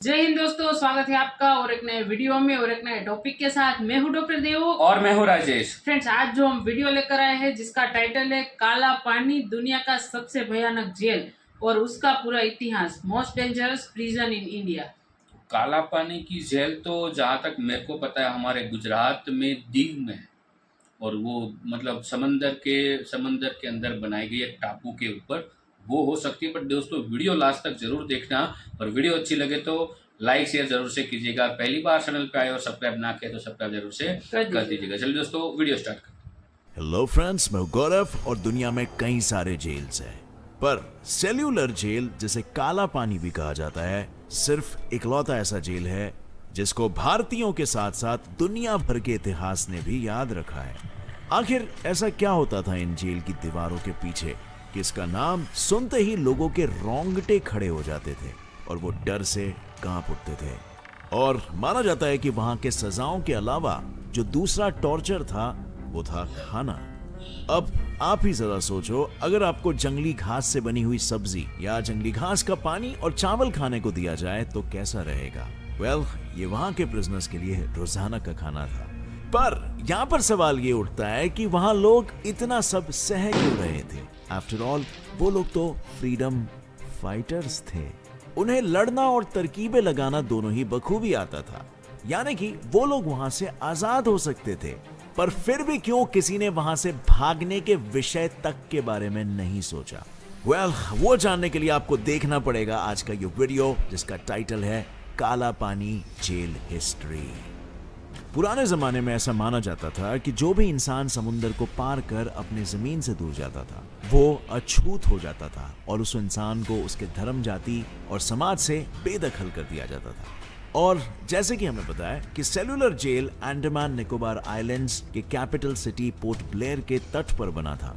जय हिंद दोस्तों, स्वागत है आपका और एक नए वीडियो में और एक नए टॉपिक के साथ। मैं हूं डॉक्टर देव और मैं हूं राजेश। फ्रेंड्स, आज जो हम वीडियो लेकर आए हैं जिसका टाइटल है काला पानी, दुनिया का सबसे भयानक जेल और उसका पूरा इतिहास, most dangerous prison in India. काला पानी की जेल तो जहाँ तक मेरे को पता है हमारे गुजरात में दीव में है। और वो मतलब समंदर के अंदर बनाई गई एक टापू के ऊपर वो हो सकती है। बट दोस्तों वीडियो लास्ट तक जरूर देखना और वीडियो अच्छी लगे तो लाइक शेयर जरूर से कीजिएगा। पहली बार चैनल पे आए और सब्सक्राइब ना किया तो सब्सक्राइब जरूर से कर दीजिएगा। चलिए दोस्तों वीडियो स्टार्ट करते हैं। हेलो फ्रेंड्स, मैं गौरव और दुनिया में कई सारे जेल्स हैं, पर सेल्यूलर जेल जिसे काला पानी भी कहा जाता है सिर्फ इकलौता ऐसा जेल है जिसको भारतीयों के साथ साथ दुनिया भर के इतिहास ने भी याद रखा है। आखिर ऐसा क्या होता था इन जेल की दीवारों के पीछे कि इसका नाम सुनते ही लोगों के रोंगटे खड़े हो जाते थे और वो डर से कांप उठते थे। और माना जाता है कि वहां के सजाओं के अलावा जो दूसरा टॉर्चर था वो था खाना। अब आप ही जरा सोचो, अगर आपको जंगली घास से बनी हुई सब्जी या जंगली घास का पानी और चावल खाने को दिया जाए तो कैसा रहेगा? वेल, ये वहां के प्रिजनर्स के लिए रोजाना का खाना था। पर यहाँ पर सवाल ये उठता है कि वहां लोग इतना सब सह क्यों रहे थे? आफ्टर ऑल वो लोग तो फ्रीडम फाइटर्स थे। उन्हें लड़ना और तरकीबें लगाना दोनों ही बखूबी आता था, यानी कि वो लोग वहां से आजाद हो सकते थे। पर फिर भी क्यों किसी ने वहां से भागने के विषय तक के बारे में नहीं सोचा? वेल, वो जानने के लिए आपको देखना पड़ेगा आज का ये वीडियो जिसका टाइटल है काला पानी जेल हिस्ट्री। पुराने जमाने में ऐसा माना जाता था कि जो भी इंसान समुंदर को पार कर अपने जमीन से दूर जाता था वो अछूत हो जाता था और उस इंसान को उसके धर्म, जाति और समाज से बेदखल कर दिया जाता था। और जैसे कि हमें पता है कि सेल्यूलर जेल अंडमान निकोबार आइलैंड्स के कैपिटल सिटी पोर्ट ब्लेयर के तट पर बना था।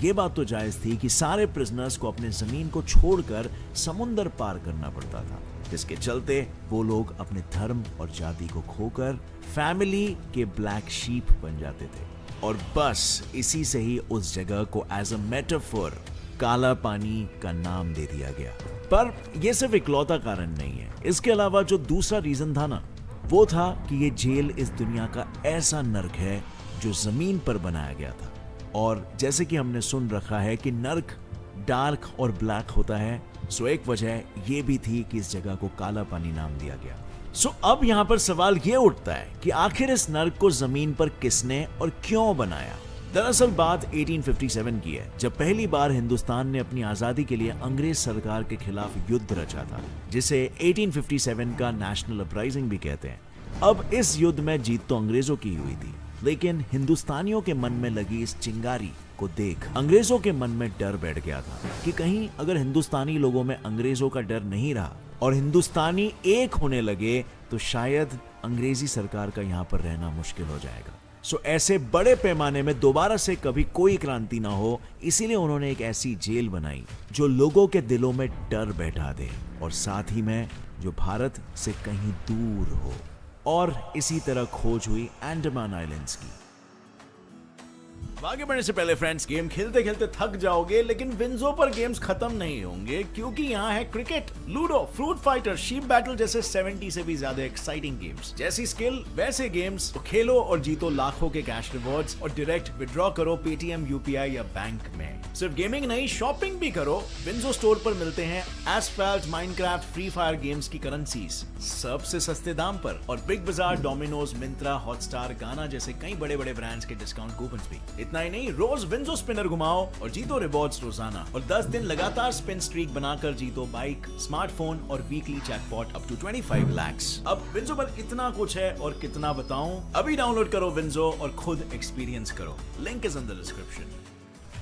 ये बात तो जायज थी कि सारे प्रिजनर्स को अपने जमीन को छोड़कर समुंदर पार करना पड़ता था, जिसके चलते वो लोग अपने धर्म और जाति को खोकर फैमिली के ब्लैक शीप बन जाते थे। और बस इसी से ही उस जगह को एज अ मेटाफोर काला पानी का नाम दे दिया गया। पर यह सिर्फ इकलौता कारण नहीं है। इसके अलावा जो दूसरा रीजन था ना, वो था कि ये जेल इस दुनिया का ऐसा नर्क है जो जमीन पर बनाया गया था। और जैसे कि हमने सुन रखा है कि नर्क डार्क और ब्लैक होता है, एक वजह ये भी थी कि इस जगह को काला पानी नाम दिया गया। अब यहाँ पर सवाल ये उठता है कि आखिर इस नर्क को जमीन पर किसने और क्यों बनाया? दरअसल बात 1857 की है, जब पहली बार हिंदुस्तान ने अपनी आजादी के लिए अंग्रेज सरकार के खिलाफ युद्ध रचा था, जिसे 1857 का नेशनल अपराइजिंग भी कहते हैं। अब इस युद्ध में जीत तो अंग्रेजों की हुई थी, लेकिन हिंदुस्तानियों के मन में लगी इस चिंगारी को देख अंग्रेजों के मन में डर बैठ गया था कि कहीं अगर हिंदुस्तानी लोगों में अंग्रेजों का डर नहीं रहा और हिंदुस्तानी एक होने लगे तो शायद अंग्रेजी सरकार का यहाँ पर रहना मुश्किल हो जाएगा। ऐसे बड़े पैमाने में दोबारा से कभी कोई क्रांति ना हो, इसीलिए उन्होंने एक ऐसी जेल बनाई जो लोगों के दिलों में डर बैठा दे और साथ ही में जो भारत से कहीं दूर हो। और इसी तरह खोज हुई अंडमान आइलैंड्स की। आगे बढ़ने से पहले फ्रेंड्स, गेम खेलते खेलते थक जाओगे, लेकिन विंजो पर गेम्स खत्म नहीं होंगे, क्योंकि यहाँ है cricket, ludo, fruit fighter, sheep battle जैसे 70 से भी ज्यादा एक्साइटिंग गेम्स। जैसी स्किल वैसे गेम्स, तो खेलो और जीतो लाखों के कैश रिवॉर्ड्स और डायरेक्ट विड्रॉ करो पेटीएम, यूपीआई या बैंक में। सिर्फ गेमिंग नहीं, शॉपिंग भी करो। विंजो स्टोर पर मिलते हैं asphalt, Minecraft, free fire games की करेंसीज सबसे सस्ते दाम पर, और बिग बाजार, डोमिनोज, मिंत्रा, हॉटस्टार, गाना जैसे कई बड़े बड़े ब्रांड्स के डिस्काउंट कूपन्स भी। इतना ही नहीं, रोज विंजो स्पिनर घुमाओ और जीतो रिवॉर्ड्स रोजाना, और 10 दिन लगातार स्पिन स्ट्रीक बनाकर जीतो बाइक, स्मार्टफोन और weekly jackpot up to 25 lakhs। अब विंजो पर इतना कुछ है और कितना बताऊं। अभी डाउनलोड करो विंजो और खुद एक्सपीरियंस करो, link is in the description.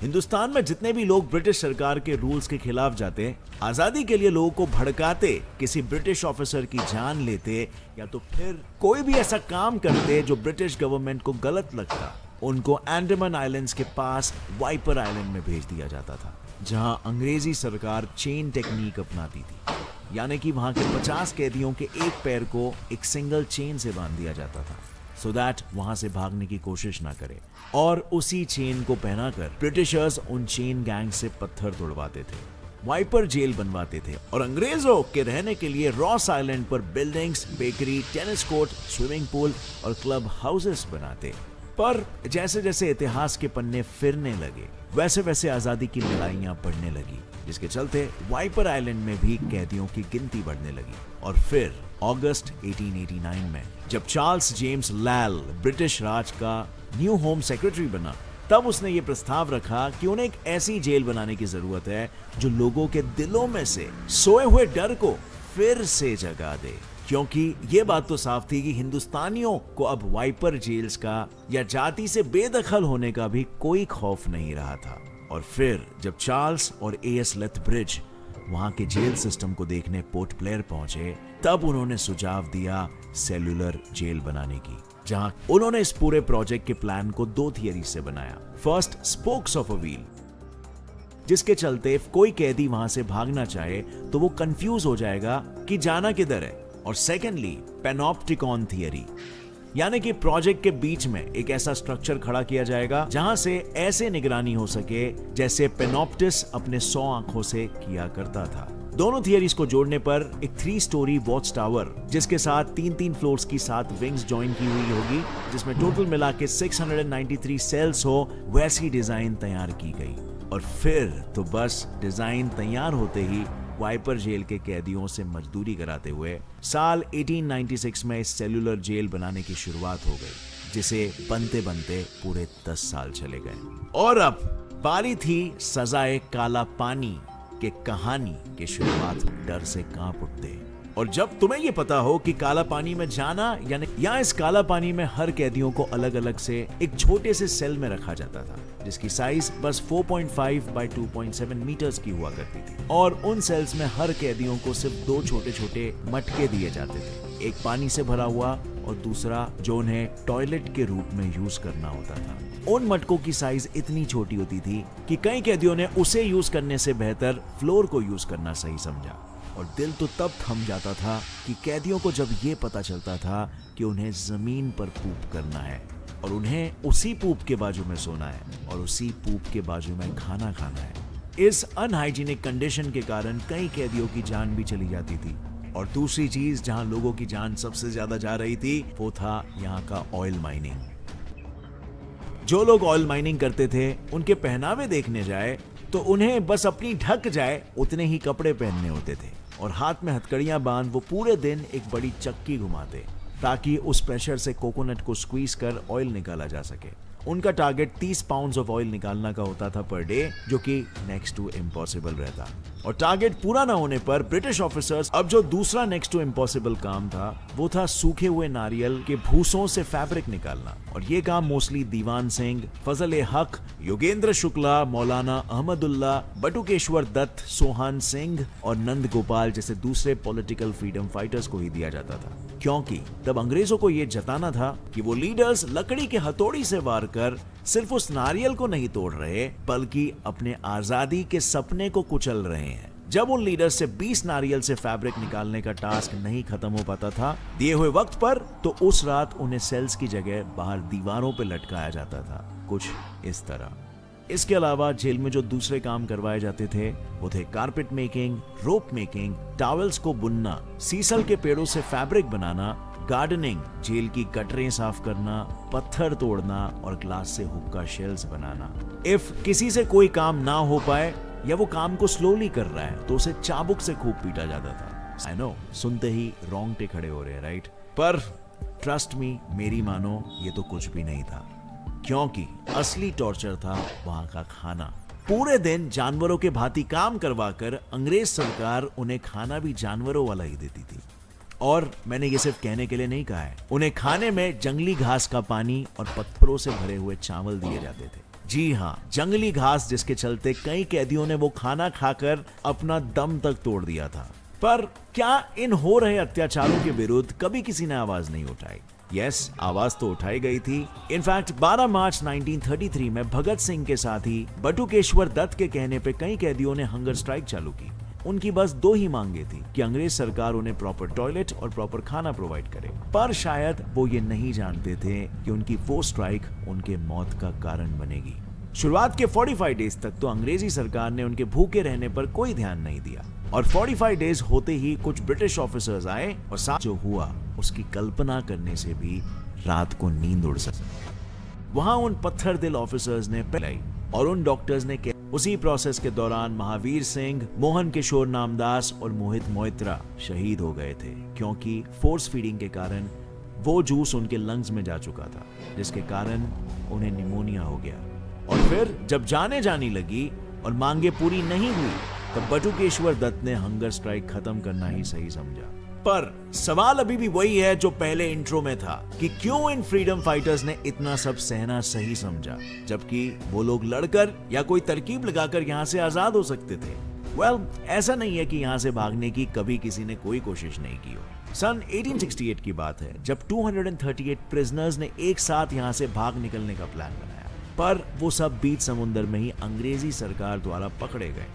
Hindustan में जितने भी लोग ब्रिटिश सरकार के रूल्स के खिलाफ जाते, आजादी के लिए लोगों को भड़काते, किसी ब्रिटिश ऑफिसर की जान लेते या तो फिर कोई भी ऐसा काम करते जो ब्रिटिश गवर्नमेंट को गलत लगता, उनको अंडमान आइलैंड्स के पास वाइपर आइलैंड में भेज दिया जाता था, जहां अंग्रेजी सरकार चेन टेक्निक अपनाती थी। यानी कि वहां के 50 कैदियों के एक पैर को एक सिंगल चेन से बांध दिया जाता था, सो दैट वहां से भागने की कोशिश ना करे। और उसी चेन को पहनाकर ब्रिटिशर्स उन चेन गैंग से पत्थर तोड़वाते थे। वाइपर जेल बनवाते थे और अंग्रेजों के रहने के लिए रॉस आइलैंड पर buildings, bakery, tennis court, swimming pool और क्लब हाउसेस बनाते। पर जैसे जैसे इतिहास के पन्ने फिरने लगे वैसे वैसे आजादी की लड़ाइयां बढ़ने लगी, जिसके चलते वाइपर आइलैंड में भी कैदियों की गिनती बढ़ने लगी। और फिर अगस्त 1889 में जब चार्ल्स जेम्स लैल ब्रिटिश राज का न्यू होम सेक्रेटरी बना, तब उसने ये प्रस्ताव रखा कि उन्हें एक ऐसी जेल बनाने की जरूरत है जो लोगों के दिलों में से सोए हुए डर को फिर से जगा दे। क्योंकि ये बात तो साफ थी कि हिंदुस्तानियों को अब वाइपर जेल्स का या जाति से बेदखल होने का भी कोई खौफ नहीं रहा था। और फिर जब चार्ल्स और एएस लेथब्रिज वहां के जेल सिस्टम को देखने पोर्ट ब्लेयर पहुंचे, तब उन्होंने सुझाव दिया सेल्यूलर जेल बनाने की, जहां उन्होंने इस पूरे प्रोजेक्ट के प्लान को 2 थियरी से बनाया। First, spokes of a wheel, जिसके चलते कोई कैदी वहां से भागना चाहे तो वो कंफ्यूज हो जाएगा कि जाना किधर है। और सेकेंडली, पैनोप्टिकॉन थियरी, यानी कि प्रोजेक्ट के बीच में एक ऐसा स्ट्रक्चर खड़ा किया जाएगा जहां से ऐसे निगरानी हो सके जैसे पेनोप्टिस अपने 100 आंखों से किया करता था। दोनों थियरीज को जोड़ने पर एक 3 स्टोरी वॉच टावर, जिसके साथ 3-3 फ्लोर्स की 7 विंग्स ज्वाइन की हुई होगी, जिसमें टोटल मिला के 693 सेल्स हो, वैसी डिजाइन तैयार की गई। और फिर तो बस डिजाइन तैयार होते ही वाइपर जेल के कैदियों से मजदूरी कराते हुए साल 1896 में इस सेल्यूलर जेल बनाने की शुरुआत हो गई, जिसे बनते बनते पूरे 10 साल चले गए। और अब बारी थी सजाए काला पानी के कहानी की शुरुआत। डर से कांप उठते। और जब तुम्हें ये पता हो कि काला पानी में जाना यानी या इस काला पानी में हर कैदियों को अलग अलग से एक छोटे से सेल में रखा जाता था, जिसकी साइज बस 4.5 बाय 2.7 मीटर्स की हुआ करती थी। और उन सेल्स में हर कैदियों को सिर्फ 2 छोटे छोटे मटके दिए जाते थे, एक पानी से भरा हुआ और दूसरा जो उन्हें टॉयलेट के रूप में यूज करना होता था। उन मटकों की साइज इतनी छोटी होती थी कि कई कैदियों ने उसे यूज करने से बेहतर फ्लोर को यूज करना सही समझा। और दिल तो तब थम जाता था कि कैदियों को जब ये पता चलता था कि उन्हें जमीन पर पूप करना है और उन्हें उसी पूप के बाजू में सोना है और उसी पूप के बाजू में खाना खाना है। इस अनहाइजीनिक कंडीशन के कारण कई कैदियों की जान भी चली जाती थी। और दूसरी चीज जहां लोगों की जान सबसे ज्यादा जा रही थी वो था यहाँ का ऑयल माइनिंग। जो लोग ऑयल माइनिंग करते थे उनके पहनावे देखने जाए तो उन्हें बस अपनी ढक जाए उतने ही कपड़े पहनने होते थे और हाथ में हथकड़ियां बांध वो पूरे दिन एक बड़ी चक्की घुमाते ताकि उस प्रेशर से कोकोनट को स्क्वीज कर ऑयल निकाला जा सके। उनका टारगेट 30 पाउंड्स ऑफ ऑयल निकालना का होता था पर डे, जो कि नेक्स्ट टू इम्पॉसिबल रहता। और टारगेट पूरा ना होने पर ब्रिटिश ऑफिसर्स अब जो दूसरा नेक्स्ट टू इम्पॉसिबल काम था वो था सूखे हुए नारियल के भूसों से फैब्रिक निकालना। और ये काम मोस्टली दीवान सिंह, फजल हक, योगेंद्र शुक्ला, मौलाना अहमदुल्ला, बटुकेश्वर दत्त, सोहान सिंह और नंद गोपाल जैसे दूसरे पॉलिटिकल फ्रीडम फाइटर्स को ही दिया जाता था, क्योंकि तब अंग्रेजों को ये जताना था कि वो लीडर्स लकड़ी के हथौड़ी से वार कर सिर्फ उस नारियल को नहीं तोड़ रहे बल्कि अपने आजादी के सपने को कुचल रहे हैं। जब उन लीडर से 20 नारियल से फैब्रिक निकालने का टास्क नहीं खत्म हो पाता था दिए हुए वक्त पर, तो उस रात उन्हें सेल्स की जगह बाहर दीवारों पे लटकाया जाता था, कुछ इस तरह। इसके अलावा जेल में जो दूसरे काम करवाए जाते थे वो थे कारपेट मेकिंग, रोप मेकिंग, टॉवेल्स को बुनना, सीसल के पेड़ों से फैब्रिक बनाना, गार्डनिंग, जेल की गटरें साफ करना, पत्थर तोड़ना और ग्लास से हुक्का शेल्स बनाना। इफ किसी से कोई काम ना हो पाए या वो काम को स्लोली कर रहा है तो उसे चाबुक से खूब पीटा जाता था। आई नो, सुनते ही रोंगटे खड़े हो रहे हैं, राइट? पर ट्रस्ट मी, मेरी मानो, ये तो कुछ भी नहीं था, क्योंकि असली टॉर्चर था वहां का खाना। पूरे दिन जानवरों के भांति काम करवाकर अंग्रेज सरकार उन्हें खाना भी जानवरों वाला ही देती थी। और मैंने ये सिर्फ कहने के लिए नहीं कहा है, उन्हें खाने में जंगली घास का पानी और पत्थरों से भरे हुए चावल दिए जाते थे। जी हाँ, जंगली घास, जिसके चलते कई कैदियों ने वो खाना खाकर अपना दम तक तोड़ दिया था। पर क्या इन हो रहे अत्याचारों के विरुद्ध कभी किसी ने आवाज नहीं उठाई? यस, आवाज तो उठाई गई थी। इनफैक्ट 12 मार्च 1933 में भगत सिंह के साथ ही बटुकेश्वर दत्त के कहने पे कई कैदियों ने हंगर स्ट्राइक चालू की। उनकी बस 2 ही मांगे थी कि अंग्रेज सरकार उन्हें प्रॉपर टॉयलेट और प्रॉपर खाना प्रोवाइड करे। पर शायद वो ये नहीं जानते थे कि उनकी वो स्ट्राइक उनके मौत का कारण बनेगी। शुरुआत के 45 डेज तक तो अंग्रेजी सरकार ने उनके भूखे रहने पर कोई ध्यान नहीं दिया और 45 डेज होते ही कुछ ब्रिटिश ऑफिसर्स आए और साथ जो हुआ उसकी कल्पना करने से भी रात को नींद उड़ सकती। वहां उन पत्थर दिल ऑफिसर्स ने पहलाई और उन डॉक्टर्स ने उसी प्रोसेस के दौरान महावीर सिंह, मोहन किशोर नामदास और मोहित मोइत्रा शहीद हो गए थे क्योंकि फोर्स फीडिंग के कारण वो जूस उनके लंग्स में जा चुका था जिसके कारण उन्हें निमोनिया हो गया। और फिर जब जाने जानी लगी और मांगे पूरी नहीं हुई तब बटुकेश्वर दत्त ने हंगर स्ट्राइक खत्म करना ही सही समझा। पर सवाल अभी भी वही है जो पहले इंट्रो में था कि क्यों इन फ्रीडम फाइटर्स ने इतना सब सहना सही समझा जबकि वो लोग लड़कर या कोई तरकीब लगाकर यहाँ से आजाद हो सकते थे। ऐसा नहीं है कि यहाँ से भागने की कभी किसी ने कोई कोशिश नहीं की हो। सन 1868 की बात है जब 238 प्रिजनर्स ने एक साथ यहाँ से भाग निकलने का प्लान बनाया, पर वो सब बीच समुद्र में ही अंग्रेजी सरकार द्वारा पकड़े गए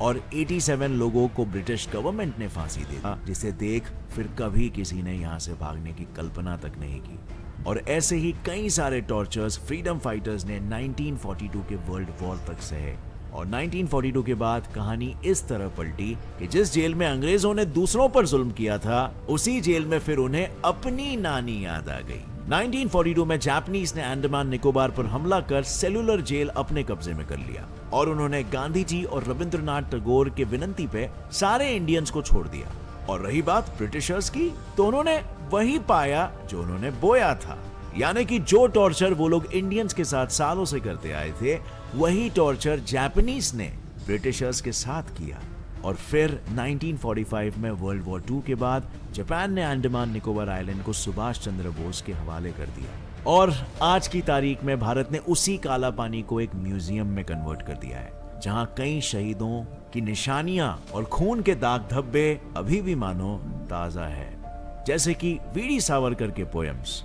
और 87 लोगों को ब्रिटिश गवर्नमेंट ने फांसी दे दी, जिसे देख फिर कभी किसी ने यहाँ से भागने की कल्पना तक नहीं की। और ऐसे ही कई सारे टॉर्चर्स फ्रीडम फाइटर्स ने 1942 के वर्ल्ड वॉर तक सहे और 1942 के बाद कहानी इस तरह पलटी कि जिस जेल में अंग्रेजों ने दूसरों पर जुल्म किया था उसी जेल में फिर उन्हें अपनी नानी याद आ गई। 1942 में जापानीज ने अंडमान निकोबार पर हमला कर सेलुलर जेल अपने कब्जे में कर लिया और उन्होंने गांधी जी और रविंद्रनाथ टैगोर के विनती पे सारे इंडियंस को छोड़ दिया। और रही बात ब्रिटिशर्स की, तो उन्होंने वही पाया जो उन्होंने बोया था, यानी कि जो टॉर्चर वो लोग इंडियंस के साथ सालों से करते आए थे वही टॉर्चर जापानीज ने ब्रिटिशर्स के साथ किया। और फिर 1945 में वर्ल्ड वॉर 2 के बाद जापान ने अंडमान निकोबार आइलैंड को सुभाष चंद्र बोस के हवाले कर दिया और आज की तारीख में भारत ने उसी काला पानी को एक म्यूजियम में कन्वर्ट कर दिया है जहां कई शहीदों की निशानियां और खून के दाग धब्बे अभी भी मानो ताजा है, जैसे कि वीडी सावरकर के पोएम्स।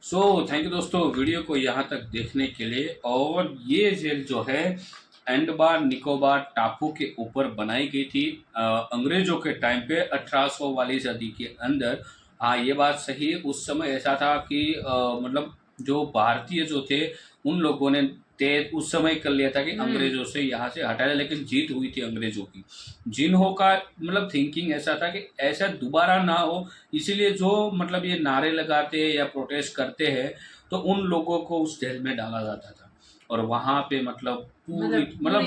थैंक यू दोस्तों वीडियो को यहाँ तक देखने के लिए। और ये जेल जो है अंडमान निकोबार टापू के ऊपर बनाई गई थी अंग्रेजों के टाइम पे 1800 वाली सदी के अंदर। हाँ, ये बात सही है, उस समय ऐसा था कि मतलब जो भारतीय जो थे उन लोगों ने तय उस समय कर लिया था कि अंग्रेजों से यहाँ से हटाया, लेकिन जीत हुई थी अंग्रेजों की। जिन्हों का मतलब थिंकिंग ऐसा था कि ऐसा दोबारा ना हो, इसीलिए जो मतलब ये नारे लगाते हैं या प्रोटेस्ट करते हैं तो उन लोगों को उस जेल में डाला जाता था और वहाँ पे मतलब पूरी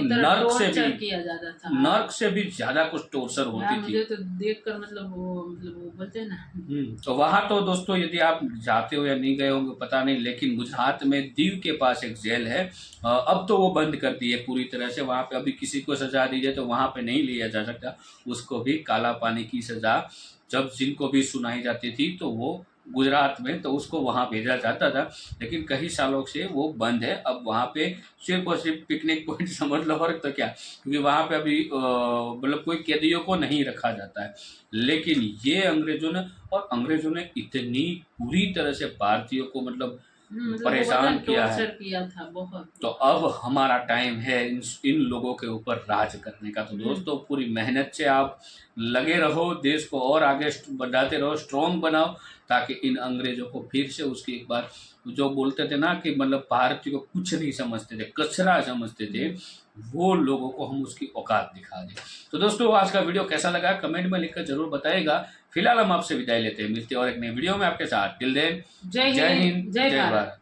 नर्क से भी किया जाता था। नर्क से भी ज्यादा कुछ टॉर्चर होती थी। मुझे तो देखकर मतलब वो बोलते हैं ना। तो वहाँ तो दोस्तों यदि आप जाते हो या नहीं गए होंगे पता नहीं, लेकिन गुजरात में दीव के पास एक जेल है। अब तो वो बंद कर दी है पूरी तरह से। वहाँ पे अभी किसी को सजा दी जाए तो वहाँ पे नहीं लिया जा सकता, उसको भी काला पानी की सजा जब जिनको भी सुनाई जाती थी तो वो गुजरात में, तो उसको वहाँ भेजा जाता था। लेकिन कई सालों से वो बंद है। अब वहाँ पे सिर्फ और सिर्फ पिकनिक पॉइंट समझ लो, और तो क्या, क्योंकि वहाँ पे अभी मतलब कोई कैदियों को नहीं रखा जाता है। लेकिन ये अंग्रेजों ने इतनी पूरी तरह से भारतीयों को मतलब परेशान किया था बहुत। तो अब हमारा टाइम है इन लोगों के ऊपर राज करने का। तो दोस्तों पूरी मेहनत से आप लगे रहो, देश को और आगे बढ़ाते रहो, स्ट्रॉन्ग बनाओ, ताकि इन अंग्रेजों को फिर से उसकी एक बार जो बोलते थे ना कि मतलब भारतीय को कुछ नहीं समझते थे, कचरा समझते थे, वो लोगों को हम उसकी औकात दिखा दें। तो दोस्तों आज का वीडियो कैसा लगा कमेंट में लिखकर जरूर बताइएगा। फिलहाल हम आपसे विदाई लेते हैं, मिलते हैं और एक नए वीडियो में आपके साथ। टिल देन जय हिंद, जय भारत।